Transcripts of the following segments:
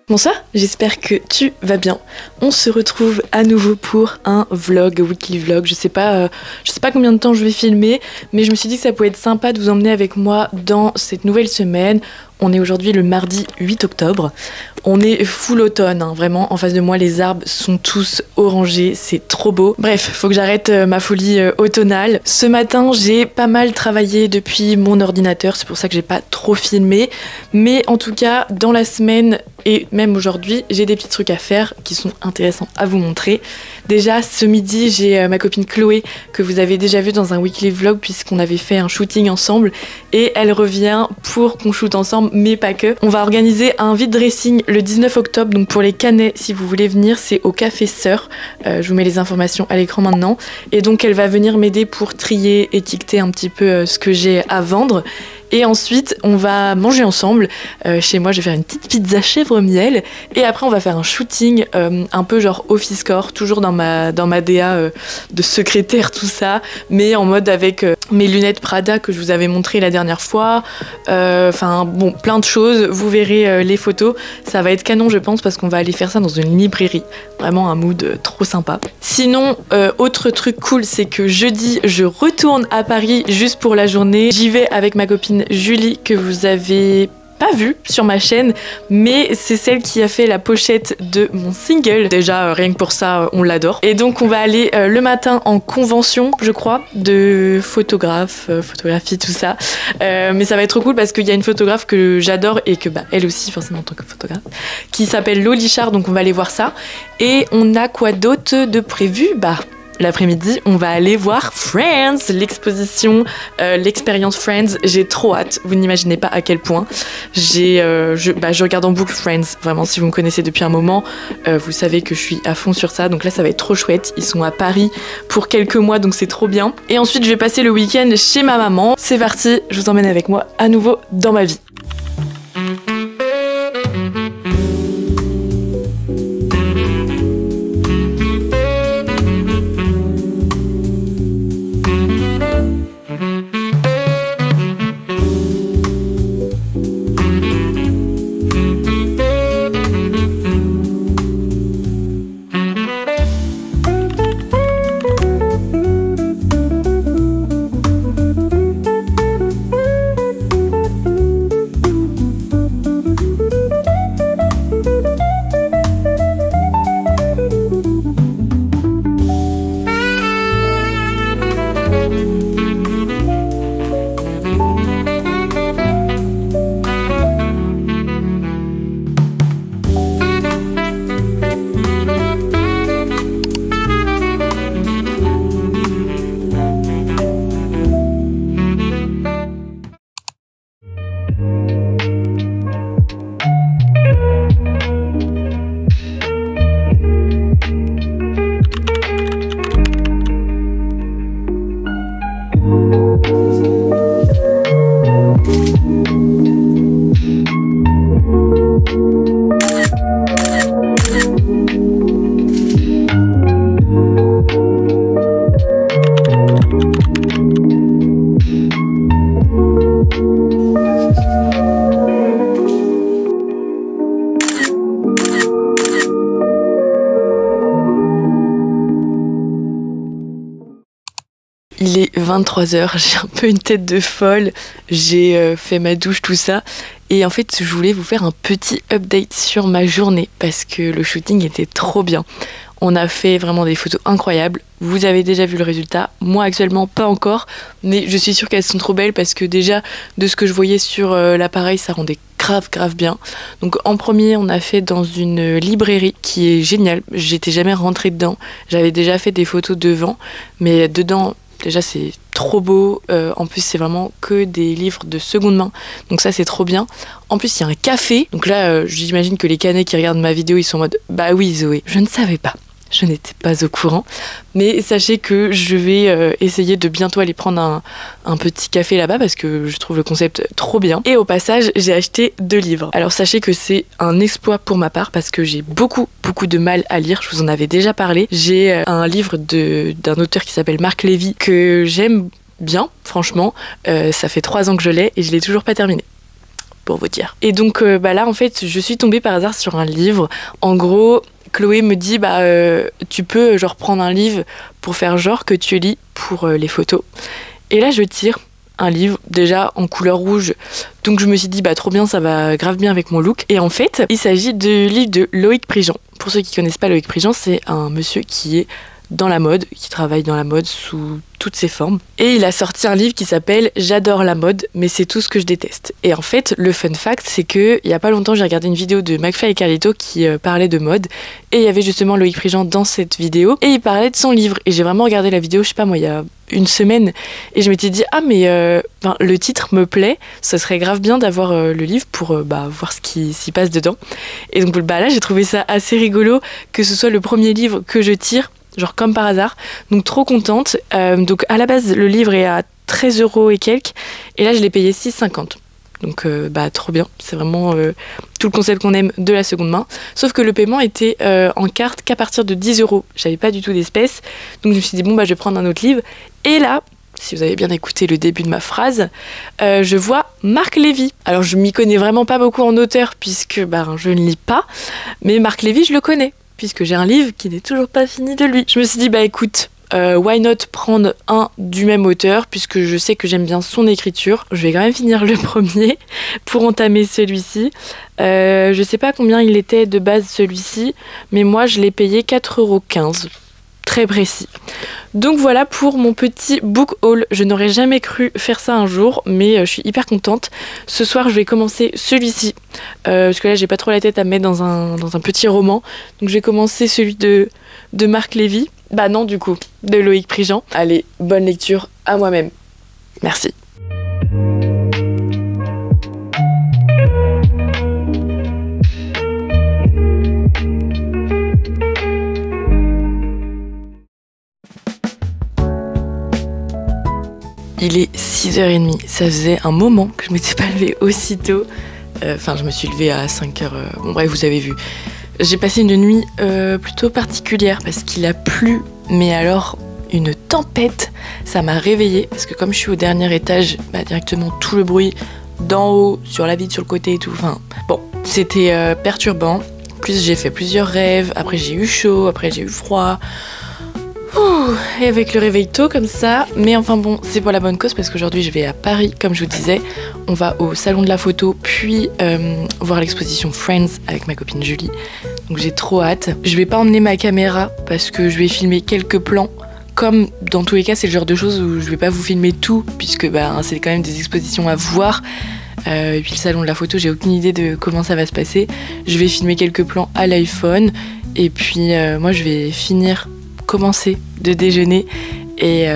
Bonsoir, j'espère que tu vas bien. On se retrouve à nouveau pour un vlog, weekly vlog. Je sais pas combien de temps je vais filmer, mais je me suis dit que ça pouvait être sympa de vous emmener avec moi dans cette nouvelle semaine. On est aujourd'hui le mardi 8 octobre. On est full automne, hein, vraiment. En face de moi, les arbres sont tous orangés, c'est trop beau. Bref, faut que j'arrête ma folie automnale. Ce matin, j'ai pas mal travaillé depuis mon ordinateur, c'est pour ça que j'ai pas trop filmé. Mais en tout cas, dans la semaine et même aujourd'hui, j'ai des petits trucs à faire qui sont intéressants à vous montrer. Déjà, ce midi, j'ai ma copine Chloé, que vous avez déjà vue dans un weekly vlog puisqu'on avait fait un shooting ensemble. Et elle revient pour qu'on shoote ensemble, mais pas que. On va organiser un vide dressing le 19 octobre, donc pour les Canets, si vous voulez venir, c'est au Café Sœur. Je vous mets les informations à l'écran maintenant. Et donc elle va venir m'aider pour trier, étiqueter un petit peu ce que j'ai à vendre. Et ensuite, on va manger ensemble. Chez moi, je vais faire une petite pizza chèvre miel. Et après, on va faire un shooting un peu genre office core, toujours dans ma DA de secrétaire, tout ça. Mais en mode avec mes lunettes Prada que je vous avais montré la dernière fois. Enfin, bon, plein de choses. Vous verrez les photos. Ça va être canon, je pense, parce qu'on va aller faire ça dans une librairie. Vraiment un mood trop sympa. Sinon, autre truc cool, c'est que jeudi, je retourne à Paris juste pour la journée. J'y vais avec ma copine Julie, que vous avez pas vue sur ma chaîne, mais c'est celle qui a fait la pochette de mon single. Déjà, rien que pour ça, on l'adore. Et donc, on va aller le matin en convention, je crois, de photographie, tout ça. Mais ça va être trop cool parce qu'il y a une photographe que j'adore et que elle aussi, forcément en tant que photographe, qui s'appelle Loli Char, donc on va aller voir ça. Et on a quoi d'autre de prévu? L'après-midi, on va aller voir Friends, l'exposition, l'expérience Friends. J'ai trop hâte, vous n'imaginez pas à quel point. Je regarde en boucle Friends, vraiment, si vous me connaissez depuis un moment, vous savez que je suis à fond sur ça. Donc là, ça va être trop chouette. Ils sont à Paris pour quelques mois, donc c'est trop bien. Et ensuite, je vais passer le week-end chez ma maman. C'est parti, je vous emmène avec moi à nouveau dans ma vie. Il est 23h, j'ai un peu une tête de folle, j'ai fait ma douche, tout ça. Et en fait, je voulais vous faire un petit update sur ma journée parce que le shooting était trop bien. On a fait vraiment des photos incroyables. Vous avez déjà vu le résultat. Moi, actuellement, pas encore. Mais je suis sûre qu'elles sont trop belles parce que déjà, de ce que je voyais sur l'appareil, ça rendait grave bien. Donc en premier, on a fait dans une librairie qui est géniale. J'étais jamais rentrée dedans. J'avais déjà fait des photos devant. Mais dedans, déjà, c'est trop beau. En plus, c'est vraiment que des livres de seconde main. Donc ça, c'est trop bien. En plus, il y a un café. Donc là, j'imagine que les Canets qui regardent ma vidéo, ils sont en mode « Bah oui, Zoé, je ne savais pas. » Je n'étais pas au courant, mais sachez que je vais essayer de bientôt aller prendre un petit café là-bas parce que je trouve le concept trop bien. Et au passage, j'ai acheté 2 livres. Alors sachez que c'est un exploit pour ma part parce que j'ai beaucoup de mal à lire, je vous en avais déjà parlé. J'ai un livre d'un auteur qui s'appelle Marc Lévy que j'aime bien, franchement. Ça fait 3 ans que je l'ai et je l'ai toujours pas terminé. pour vous dire. Et donc là en fait je suis tombée par hasard sur un livre. En gros Chloé me dit tu peux genre prendre un livre pour faire genre que tu lis pour les photos. Et là je tire un livre déjà en couleur rouge, donc je me suis dit trop bien, ça va grave bien avec mon look. Et en fait il s'agit du livre de Loïc Prigent. Pour ceux qui connaissent pas Loïc Prigent, c'est un monsieur qui est dans la mode, qui travaille dans la mode sous toutes ses formes. Et il a sorti un livre qui s'appelle J'adore la mode, mais c'est tout ce que je déteste. Et en fait, le fun fact, c'est que il y a pas longtemps, j'ai regardé une vidéo de McFly et Carlito qui parlait de mode. Et il y avait justement Loïc Prigent dans cette vidéo. Et il parlait de son livre. Et j'ai vraiment regardé la vidéo, je sais pas moi, il y a une semaine. Et je m'étais dit, le titre me plaît, ce serait grave bien d'avoir le livre pour voir ce qui s'y passe dedans. Et donc là, j'ai trouvé ça assez rigolo que ce soit le premier livre que je tire, genre comme par hasard, donc trop contente. Donc à la base le livre est à 13 € et quelques, et là je l'ai payé 6,50. Donc trop bien, c'est vraiment tout le concept qu'on aime de la seconde main. Sauf que le paiement était en carte qu'à partir de 10 €. J'avais pas du tout d'espèces, donc je me suis dit je vais prendre un autre livre. Et là, si vous avez bien écouté le début de ma phrase, je vois Marc Lévy. Alors je m'y connais vraiment pas beaucoup en auteur puisque je ne lis pas, mais Marc Lévy je le connais, puisque j'ai un livre qui n'est toujours pas fini de lui. Je me suis dit, écoute, why not prendre un du même auteur, puisque je sais que j'aime bien son écriture. Je vais quand même finir le premier pour entamer celui-ci. Je sais pas combien il était de base celui-ci, mais moi je l'ai payé 4,15 €. Très précis. Donc voilà pour mon petit book haul. Je n'aurais jamais cru faire ça un jour, mais je suis hyper contente. Ce soir je vais commencer celui-ci, parce que là j'ai pas trop la tête à me mettre dans un petit roman. Donc je vais commencer celui de Marc Lévy. Non du coup, de Loïc Prigent. Allez, bonne lecture à moi-même. Merci. Il est 6h30, ça faisait un moment que je m'étais pas levée aussitôt. Je me suis levée à 5h. Bon bref, vous avez vu. J'ai passé une nuit plutôt particulière parce qu'il a plu, mais alors une tempête. Ça m'a réveillée parce que comme je suis au dernier étage, directement tout le bruit d'en haut, sur la vitre, sur le côté et tout. C'était perturbant. En plus j'ai fait plusieurs rêves, après j'ai eu chaud, après j'ai eu froid. Et avec le réveil tôt comme ça, mais c'est pour la bonne cause parce qu'aujourd'hui je vais à Paris, comme je vous disais. On va au salon de la photo, puis voir l'exposition Friends avec ma copine Julie. Donc j'ai trop hâte. Je vais pas emmener ma caméra parce que je vais filmer quelques plans. Comme dans tous les cas, c'est le genre de choses où je vais pas vous filmer tout, puisque c'est quand même des expositions à voir. Et puis le salon de la photo, j'ai aucune idée de comment ça va se passer. Je vais filmer quelques plans à l'iPhone, et puis moi je vais commencer de déjeuner et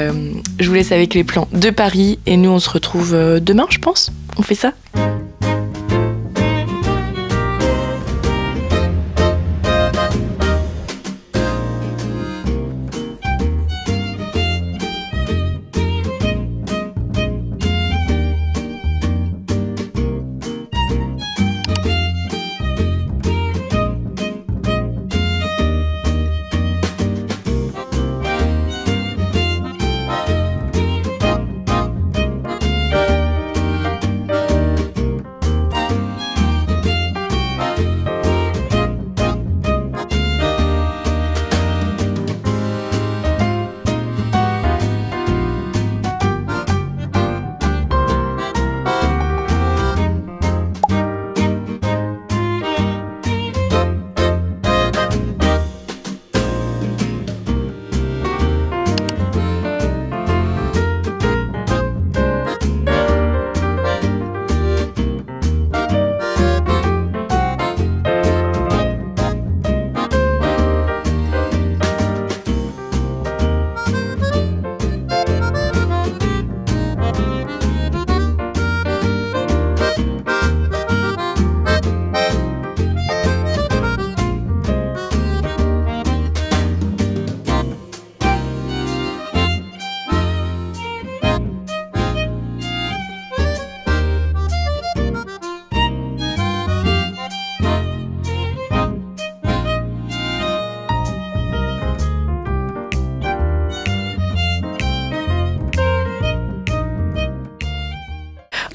je vous laisse avec les plans de Paris et nous on se retrouve demain je pense. On fait ça ?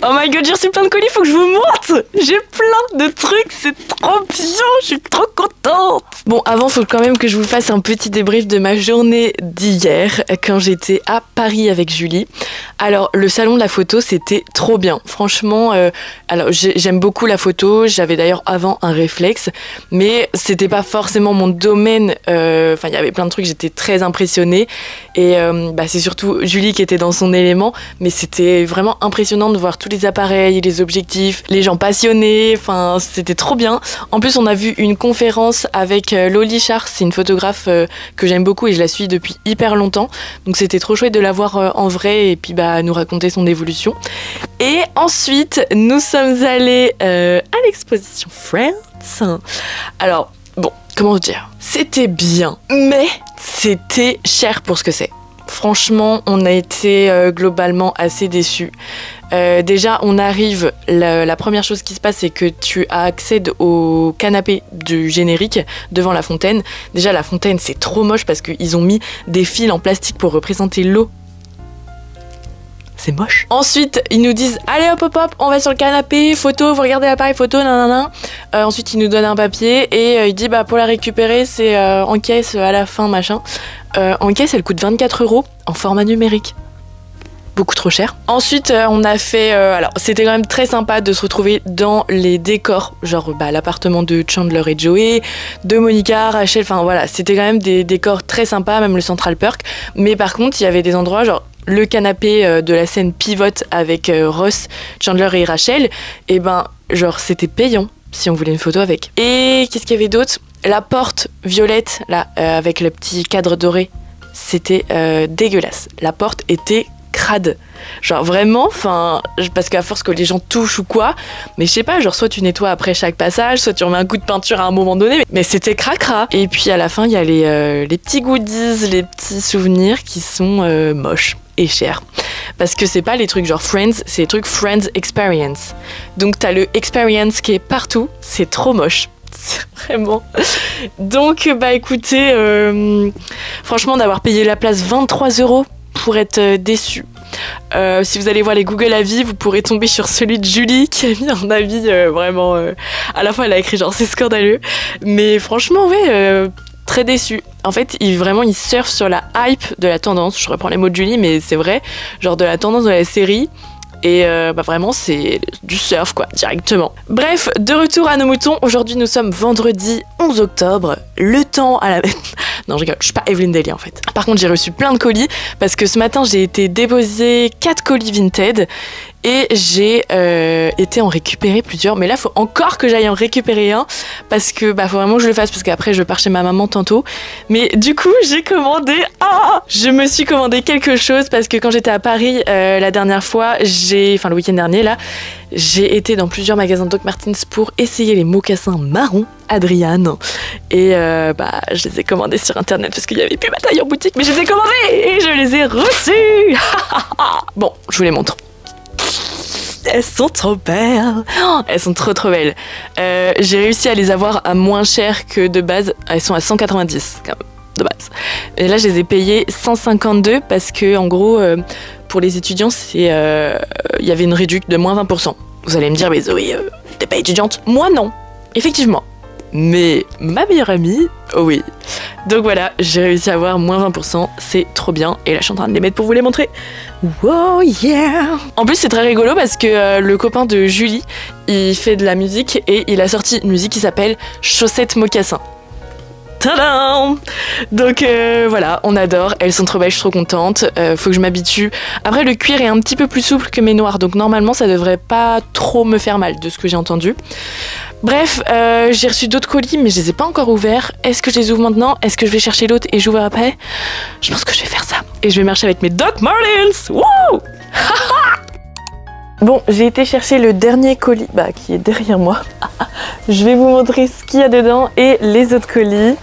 Oh my my god, j'ai reçu plein de colis, faut que je vous montre. J'ai plein de trucs, c'est trop bien, je suis trop contente. Bon, avant, faut quand même que je vous fasse un petit débrief de ma journée d'hier, quand j'étais à Paris avec Julie. Alors, le salon de la photo, c'était trop bien. Franchement, alors j'aime beaucoup la photo, j'avais d'ailleurs avant un réflexe, mais c'était pas forcément mon domaine. Enfin, il y avait plein de trucs, j'étais très impressionnée. Et c'est surtout Julie qui était dans son élément, mais c'était vraiment impressionnant de voir tous les appareils, les objectifs, les gens passionnés, enfin c'était trop bien. En plus on a vu une conférence avec Loli Char, c'est une photographe que j'aime beaucoup et je la suis depuis hyper longtemps, donc c'était trop chouette de la voir en vrai et puis nous raconter son évolution. Et ensuite nous sommes allés à l'exposition Friends. Alors bon, comment vous dire, c'était bien, mais c'était cher pour ce que c'est. Franchement, on a été globalement assez déçus. Déjà, on arrive, la première chose qui se passe, c'est que tu accèdes au canapé du générique devant la fontaine. Déjà, la fontaine, c'est trop moche parce qu'ils ont mis des fils en plastique pour représenter l'eau. C'est moche. Ensuite, ils nous disent allez hop hop hop, on va sur le canapé, photo, vous regardez l'appareil photo, nanana. Ensuite, ils nous donnent un papier et il dit pour la récupérer, c'est en caisse à la fin, machin. En caisse, elle coûte 24 € en format numérique. Beaucoup trop cher. Ensuite, on a fait... alors, c'était quand même très sympa de se retrouver dans les décors, genre l'appartement de Chandler et Joey, de Monica, Rachel, enfin voilà, c'était quand même des décors très sympas, même le Central Perk. Mais par contre, il y avait des endroits, genre le canapé de la scène pivote avec Ross, Chandler et Rachel, et genre c'était payant si on voulait une photo avec. Et qu'est-ce qu'il y avait d'autre? La porte violette, là, avec le petit cadre doré, c'était dégueulasse. La porte était crade. Genre vraiment, enfin, parce qu'à force que les gens touchent ou quoi, mais je sais pas, genre soit tu nettoies après chaque passage, soit tu remets un coup de peinture à un moment donné, mais c'était cracra. Et puis à la fin, il y a les petits goodies, les petits souvenirs qui sont moches et chers. Parce que c'est pas les trucs genre Friends, c'est les trucs Friends Experience. Donc t'as le Experience qui est partout, c'est trop moche. Vraiment. Donc écoutez, franchement d'avoir payé la place 23 € pour être déçu. Si vous allez voir les Google Avis, vous pourrez tomber sur celui de Julie qui a mis un avis vraiment... à la fois elle a écrit genre c'est scandaleux, mais franchement ouais, très déçu. En fait, il surfe sur la hype de la tendance, je reprends les mots de Julie, mais c'est vrai, genre de la tendance de la série. Et vraiment, c'est du surf, quoi, directement. Bref, de retour à nos moutons. Aujourd'hui, nous sommes vendredi 11 octobre. Le temps à la... Non, je rigole, je suis pas Evelyne Daly, en fait. Par contre, j'ai reçu plein de colis, parce que ce matin, j'ai été déposer 4 colis Vinted. Et j'ai été en récupérer plusieurs. Mais là, il faut encore que j'aille en récupérer un. Parce que faut vraiment que je le fasse. Parce qu'après, je pars chez ma maman tantôt. Mais du coup, j'ai commandé... je me suis commandé quelque chose. Parce que quand j'étais à Paris la dernière fois, le week-end dernier, là, j'ai été dans plusieurs magasins Doc Martens pour essayer les mocassins marrons Adriane. Et je les ai commandés sur internet. Parce qu'il n'y avait plus ma taille en boutique. Mais je les ai commandés et je les ai reçus. Bon, je vous les montre. Elles sont trop belles. Elles sont trop belles. J'ai réussi à les avoir à moins cher que de base. Elles sont à 190 quand même, de base. Et là, je les ai payées 152 parce que en gros, pour les étudiants, il y avait une réduction de moins 20%. Vous allez me dire, mais Zoé, t'es pas étudiante? Moi, non. Effectivement. Mais ma meilleure amie, oh oui. Donc voilà, j'ai réussi à avoir moins 20%, c'est trop bien. Et là, je suis en train de les mettre pour vous les montrer. Wow, yeah! En plus, c'est très rigolo parce que le copain de Julie, il fait de la musique et il a sorti une musique qui s'appelle Chaussettes Mocassin. Tadam! Donc voilà, on adore, elles sont trop belles, je suis trop contente, faut que je m'habitue. Après le cuir est un petit peu plus souple que mes noirs, donc normalement ça devrait pas trop me faire mal de ce que j'ai entendu. Bref, j'ai reçu d'autres colis mais je les ai pas encore ouverts. Est-ce que je les ouvre maintenant? Est-ce que je vais chercher l'autre et j'ouvre après? Je pense que je vais faire ça. Et je vais marcher avec mes Doc Martens. Wouh! Bon, j'ai été chercher le dernier colis, qui est derrière moi. Je vais vous montrer ce qu'il y a dedans et les autres colis.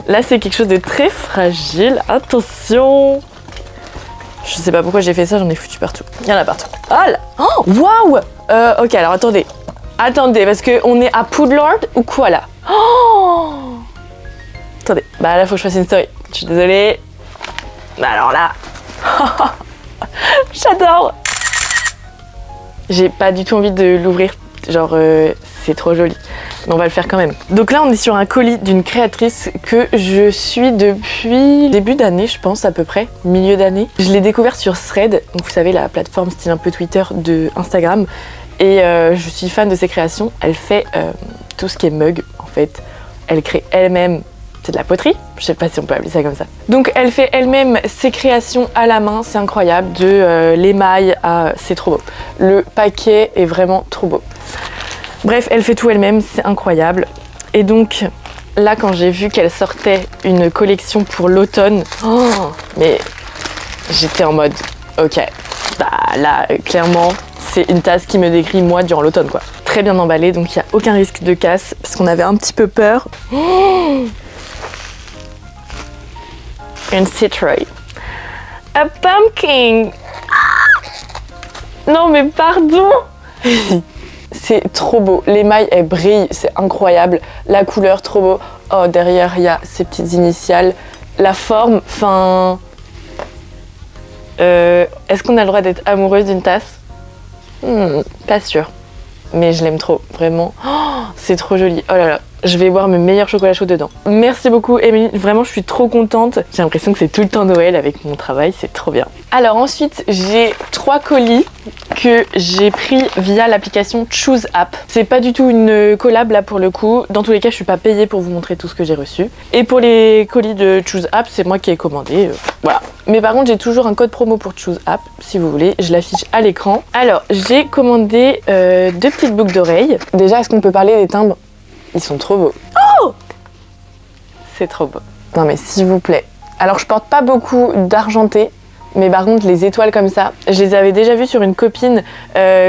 Là, c'est quelque chose de très fragile. Attention! Je sais pas pourquoi j'ai fait ça, j'en ai foutu partout. Il y en a partout. Ah là! Oh, waouh! Ok, alors attendez. Attendez, parce qu'on est à Poudlard ou quoi là? Oh! Attendez, là, faut que je fasse une story. Je suis désolée. Alors là... J'adore! J'ai pas du tout envie de l'ouvrir, genre c'est trop joli. Mais on va le faire quand même. Donc là on est sur un colis d'une créatrice que je suis depuis début d'année je pense à peu près, milieu d'année. Je l'ai découvert sur Thread, donc vous savez la plateforme style un peu Twitter de Instagram. Et je suis fan de ses créations. Elle fait tout ce qui est mug en fait. Elle crée elle-même, c'est de la poterie, je sais pas si on peut appeler ça comme ça. Donc elle fait elle-même ses créations à la main, c'est incroyable. De l'émail à... c'est trop beau. Le paquet est vraiment trop beau. Bref, elle fait tout elle-même, c'est incroyable. Et donc là quand j'ai vu qu'elle sortait une collection pour l'automne, mais j'étais en mode ok, bah là clairement c'est une tasse qui me décrit moi durant l'automne quoi. Très bien emballée, donc il n'y a aucun risque de casse parce qu'on avait un petit peu peur. Une citrouille. A pumpkin. Non mais pardon. C'est trop beau, l'émail elle brille, c'est incroyable. La couleur trop beau. Oh derrière il y a ces petites initiales. La forme, enfin... est-ce qu'on a le droit d'être amoureuse d'une tasse? Pas sûr. Mais je l'aime trop, vraiment. Oh, c'est trop joli. Oh là là, je vais boire mes meilleurs chocolats chauds dedans. Merci beaucoup Émilie, vraiment je suis trop contente. J'ai l'impression que c'est tout le temps Noël avec mon travail, c'est trop bien. Alors ensuite, j'ai 3 colis que j'ai pris via l'application Choose App. C'est pas du tout une collab là pour le coup. Dans tous les cas, je suis pas payée pour vous montrer tout ce que j'ai reçu. Et pour les colis de Choose App, c'est moi qui ai commandé. Voilà. Mais par contre, j'ai toujours un code promo pour Choose App, si vous voulez. Je l'affiche à l'écran. Alors, j'ai commandé 2 petites boucles d'oreilles. Déjà, est-ce qu'on peut parler des timbres? Ils sont trop beaux. Oh! C'est trop beau. Non mais s'il vous plaît. Alors, je porte pas beaucoup d'argenté. Mais par contre les étoiles comme ça, je les avais déjà vues sur une copine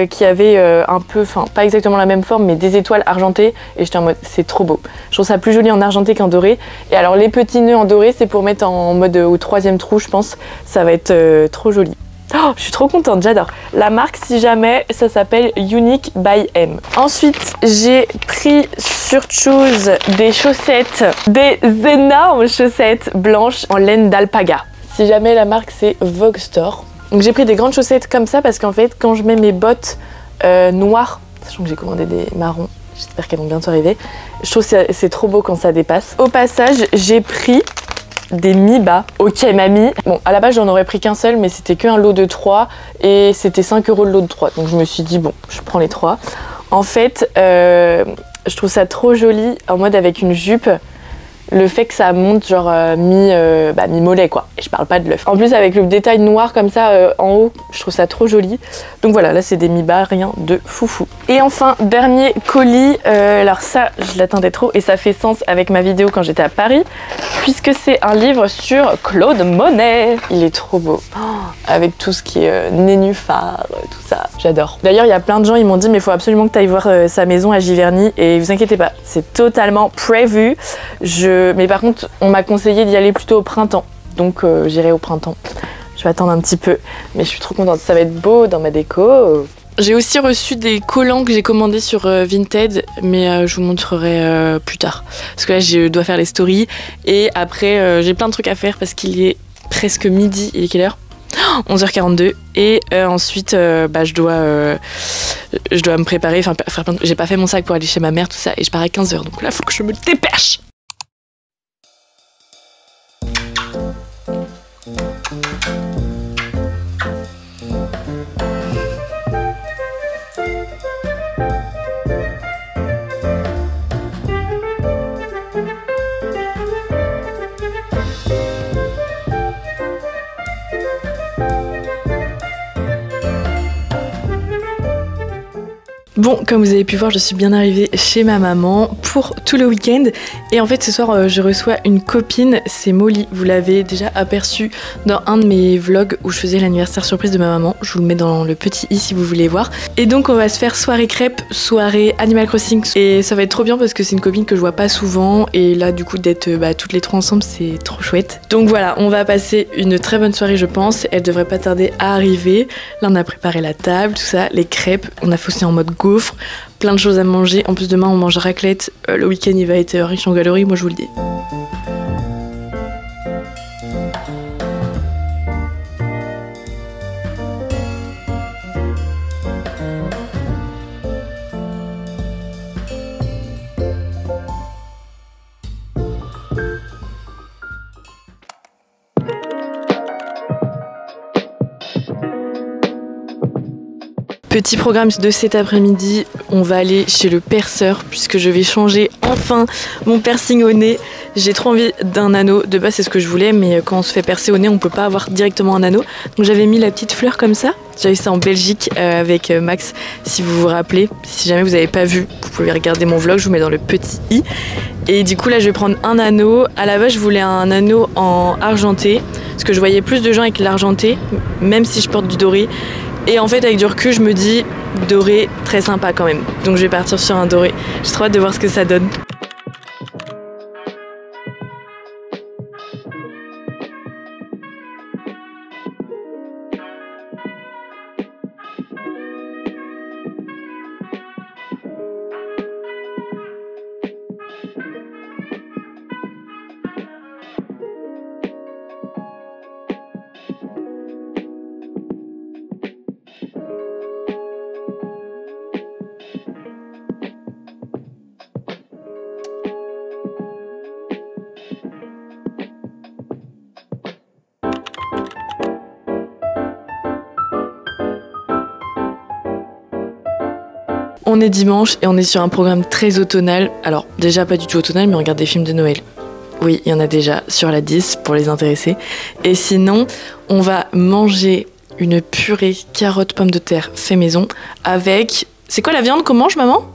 qui avait un peu, enfin pas exactement la même forme mais des étoiles argentées et j'étais en mode c'est trop beau. Je trouve ça plus joli en argenté qu'en doré. Et alors les petits nœuds en doré c'est pour mettre en mode au 3e trou je pense, ça va être trop joli. Oh, je suis trop contente, j'adore. La marque, si jamais, ça s'appelle Unique by M. Ensuite, j'ai pris sur Choose des chaussettes, des énormes chaussettes blanches en laine d'alpaga. Si jamais la marque c'est Vogue Store. Donc j'ai pris des grandes chaussettes comme ça parce qu'en fait quand je mets mes bottes noires, sachant que j'ai commandé des marrons, j'espère qu'elles vont bientôt arriver, je trouve que c'est trop beau quand ça dépasse. Au passage j'ai pris des mi-bas. Ok mamie. Bon à la base j'en aurais pris qu'un seul mais c'était qu'un lot de 3 et c'était 5 € le lot de 3. Donc je me suis dit bon je prends les 3. En fait je trouve ça trop joli en mode avec une jupe. Le fait que ça monte genre mi-mollet quoi, et je parle pas de l'œuf. En plus avec le détail noir comme ça en haut, je trouve ça trop joli. Donc voilà, là c'est des mi-bas, rien de foufou. Et enfin, dernier colis, alors ça je l'attendais trop et ça fait sens avec ma vidéo quand j'étais à Paris, puisque c'est un livre sur Claude Monet. Il est trop beau, avec tout ce qui est nénuphar, tout ça, j'adore. D'ailleurs il y a plein de gens, ils m'ont dit mais il faut absolument que tu ailles voir sa maison à Giverny et vous inquiétez pas, c'est totalement prévu. Mais par contre, on m'a conseillé d'y aller plutôt au printemps. Donc j'irai au printemps. Je vais attendre un petit peu. Mais je suis trop contente. Ça va être beau dans ma déco. J'ai aussi reçu des collants que j'ai commandés sur Vinted. Mais je vous montrerai plus tard. Parce que là, je dois faire les stories. Et après, j'ai plein de trucs à faire parce qu'il est presque midi. Il est quelle heure ? 11h42 et ensuite je dois me préparer, enfin faire plein de... J'ai pas fait mon sac pour aller chez ma mère, tout ça, et je pars à 15h. Donc là, faut que je me dépêche. Bon, comme vous avez pu voir, je suis bien arrivée chez ma maman pour tout le week-end. Et en fait, ce soir, je reçois une copine, c'est Molly. Vous l'avez déjà aperçue dans un de mes vlogs où je faisais l'anniversaire surprise de ma maman. Je vous le mets dans le petit i si vous voulez voir. Et donc, on va se faire soirée crêpes, soirée Animal Crossing. Et ça va être trop bien parce que c'est une copine que je vois pas souvent. Et là, du coup, d'être toutes les trois ensemble, c'est trop chouette. Donc voilà, on va passer une très bonne soirée, je pense. Elle devrait pas tarder à arriver. Là, on a préparé la table, tout ça, les crêpes. On a fait aussi en mode gaufre, plein de choses à manger. En plus, demain, on mange raclette. Le week-end, il va être riche en calories, moi je vous le dis. Petit programme de cet après-midi, on va aller chez le perceur puisque je vais changer enfin mon piercing au nez. J'ai trop envie d'un anneau, de base c'est ce que je voulais, mais quand on se fait percer au nez on peut pas avoir directement un anneau. Donc j'avais mis la petite fleur comme ça, j'avais ça en Belgique avec Max si vous vous rappelez. Si jamais vous n'avez pas vu, vous pouvez regarder mon vlog, je vous mets dans le petit i. Et du coup là je vais prendre un anneau, à la base je voulais un anneau en argenté, parce que je voyais plus de gens avec l'argenté, même si je porte du doré. Et en fait avec du recul je me dis doré très sympa quand même. Donc je vais partir sur un doré. J'ai trop hâte de voir ce que ça donne. On est dimanche et on est sur un programme très automnal. Alors déjà pas du tout automnal, mais on regarde des films de Noël. Oui, il y en a déjà sur la 10 pour les intéressés. Et sinon, on va manger une purée carottes pommes de terre fait maison avec... C'est quoi la viande qu'on mange, maman?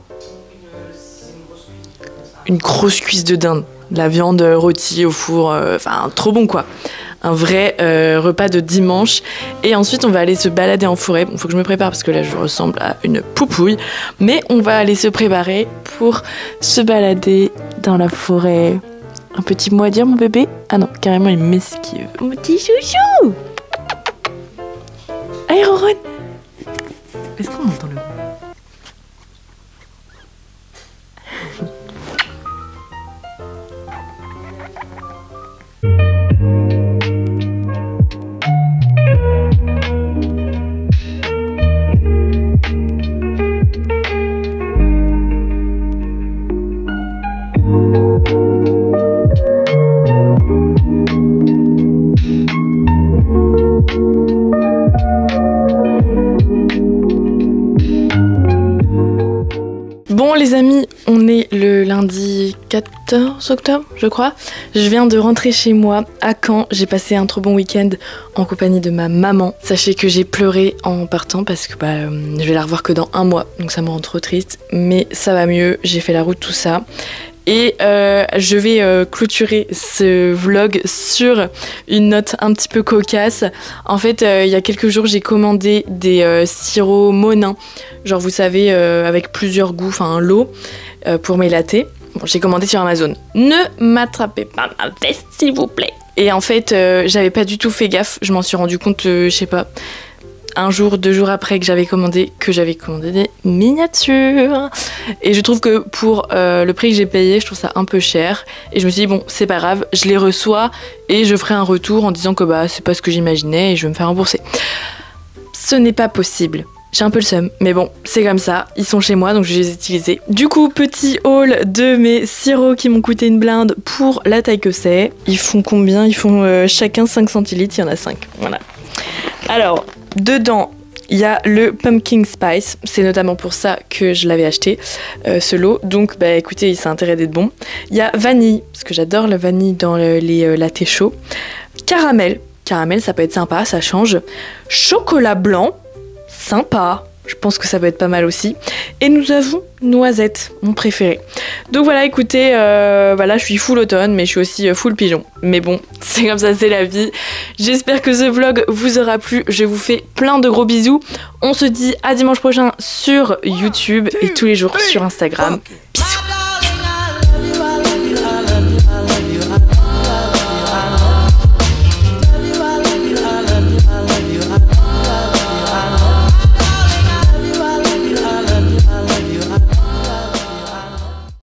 Une grosse cuisse de dinde. La viande rôtie au four, enfin trop bon quoi. Un vrai repas de dimanche. Et ensuite on va aller se balader en forêt. Bon, faut que je me prépare parce que là je ressemble à une poupouille. Mais on va aller se préparer pour se balader dans la forêt. Un petit mot à dire mon bébé? Ah non, carrément il m'esquive. Mon petit chouchou. Allez Roron. Est-ce qu'on entend le bruit? Bon les amis, on est le lundi 14 octobre je crois. Je viens de rentrer chez moi à Caen. J'ai passé un trop bon week-end en compagnie de ma maman. Sachez que j'ai pleuré en partant parce que je vais la revoir que dans un mois. Donc ça me rend trop triste. Mais ça va mieux, j'ai fait la route, tout ça. Et je vais clôturer ce vlog sur une note un petit peu cocasse. En fait, il y a quelques jours, j'ai commandé des sirops Monin. Genre, vous savez, avec plusieurs goûts, enfin un lot pour mes lattés. Bon, j'ai commandé sur Amazon. Ne m'attrapez pas ma veste, s'il vous plaît. Et en fait, j'avais pas du tout fait gaffe. Je m'en suis rendu compte, je sais pas, un jour, 2 jours après que j'avais commandé des miniatures. Et je trouve que pour le prix que j'ai payé, je trouve ça un peu cher. Et je me suis dit, bon, c'est pas grave, je les reçois et je ferai un retour en disant que c'est pas ce que j'imaginais et je vais me faire rembourser. Ce n'est pas possible. J'ai un peu le seum, mais bon, c'est comme ça, ils sont chez moi donc je vais les utiliser. Du coup, petit haul de mes sirops qui m'ont coûté une blinde pour la taille que c'est. Ils font combien? Ils font chacun 5 centilitres, il y en a 5, voilà. Alors, dedans, il y a le Pumpkin Spice, c'est notamment pour ça que je l'avais acheté, ce lot. Donc, écoutez, ça a intérêt d'être bon. Il y a vanille, parce que j'adore la vanille dans les lattés chauds. Caramel, ça peut être sympa, ça change. Chocolat blanc, sympa, je pense que ça peut être pas mal aussi. Et nous avons noisette, mon préféré. Donc voilà, écoutez, je suis full automne, mais je suis aussi full pigeon. Mais bon, c'est comme ça, c'est la vie. J'espère que ce vlog vous aura plu. Je vous fais plein de gros bisous. On se dit à dimanche prochain sur YouTube et tous les jours sur Instagram.